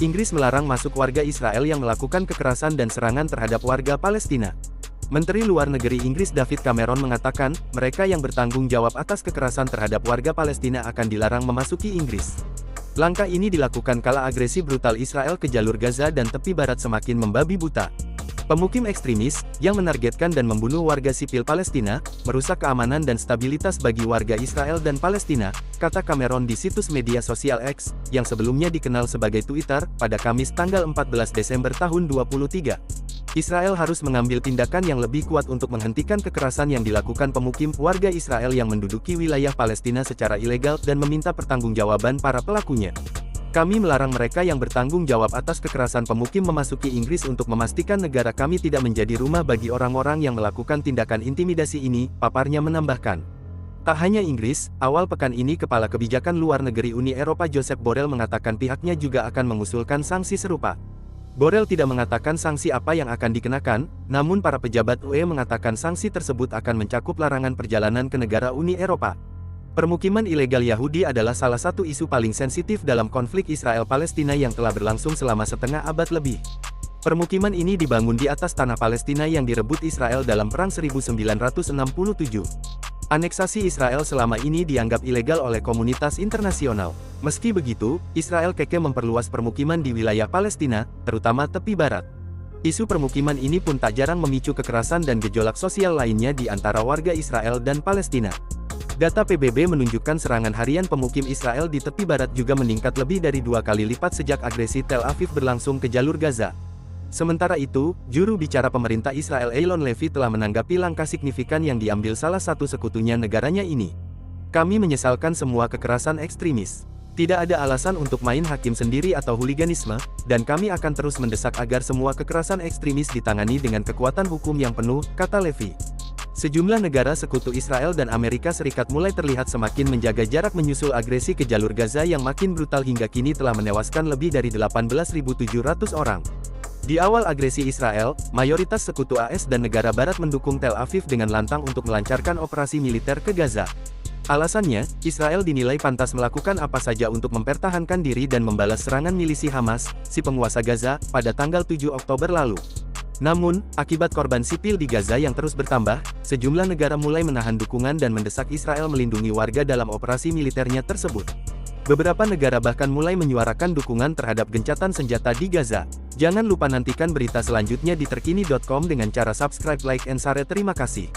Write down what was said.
Inggris melarang masuk warga Israel yang melakukan kekerasan dan serangan terhadap warga Palestina. Menteri Luar Negeri Inggris David Cameron mengatakan, mereka yang bertanggung jawab atas kekerasan terhadap warga Palestina akan dilarang memasuki Inggris. Langkah ini dilakukan kala agresi brutal Israel ke jalur Gaza dan tepi barat semakin membabi buta. Pemukim ekstremis, yang menargetkan dan membunuh warga sipil Palestina, merusak keamanan dan stabilitas bagi warga Israel dan Palestina, kata Cameron di situs media sosial X, yang sebelumnya dikenal sebagai Twitter, pada Kamis tanggal 14 Desember tahun 2023. Israel harus mengambil tindakan yang lebih kuat untuk menghentikan kekerasan yang dilakukan pemukim warga Israel yang menduduki wilayah Palestina secara ilegal dan meminta pertanggungjawaban para pelakunya. Kami melarang mereka yang bertanggung jawab atas kekerasan pemukim memasuki Inggris untuk memastikan negara kami tidak menjadi rumah bagi orang-orang yang melakukan tindakan intimidasi ini, paparnya menambahkan. Tak hanya Inggris, awal pekan ini Kepala Kebijakan Luar Negeri Uni Eropa Josep Borrell mengatakan pihaknya juga akan mengusulkan sanksi serupa. Borrell tidak mengatakan sanksi apa yang akan dikenakan, namun para pejabat UE mengatakan sanksi tersebut akan mencakup larangan perjalanan ke negara Uni Eropa. Permukiman ilegal Yahudi adalah salah satu isu paling sensitif dalam konflik Israel-Palestina yang telah berlangsung selama setengah abad lebih. Permukiman ini dibangun di atas tanah Palestina yang direbut Israel dalam Perang 1967. Aneksasi Israel selama ini dianggap ilegal oleh komunitas internasional. Meski begitu, Israel kekeh memperluas permukiman di wilayah Palestina, terutama tepi barat. Isu permukiman ini pun tak jarang memicu kekerasan dan gejolak sosial lainnya di antara warga Israel dan Palestina. Data PBB menunjukkan serangan harian pemukim Israel di tepi barat juga meningkat lebih dari 2 kali lipat sejak agresi Tel Aviv berlangsung ke jalur Gaza. Sementara itu, juru bicara pemerintah Israel Eilon Levy telah menanggapi langkah signifikan yang diambil salah satu sekutunya negaranya ini. Kami menyesalkan semua kekerasan ekstremis. Tidak ada alasan untuk main hakim sendiri atau huliganisme, dan kami akan terus mendesak agar semua kekerasan ekstremis ditangani dengan kekuatan hukum yang penuh, kata Levy. Sejumlah negara sekutu Israel dan Amerika Serikat mulai terlihat semakin menjaga jarak menyusul agresi ke jalur Gaza yang makin brutal hingga kini telah menewaskan lebih dari 18.700 orang. Di awal agresi Israel, mayoritas sekutu AS dan negara barat mendukung Tel Aviv dengan lantang untuk melancarkan operasi militer ke Gaza. Alasannya, Israel dinilai pantas melakukan apa saja untuk mempertahankan diri dan membalas serangan milisi Hamas, si penguasa Gaza, pada tanggal 7 Oktober lalu. Namun, akibat korban sipil di Gaza yang terus bertambah, sejumlah negara mulai menahan dukungan dan mendesak Israel melindungi warga dalam operasi militernya tersebut. Beberapa negara bahkan mulai menyuarakan dukungan terhadap gencatan senjata di Gaza. Jangan lupa nantikan berita selanjutnya di terkini.com dengan cara subscribe, like, and share. Terima kasih.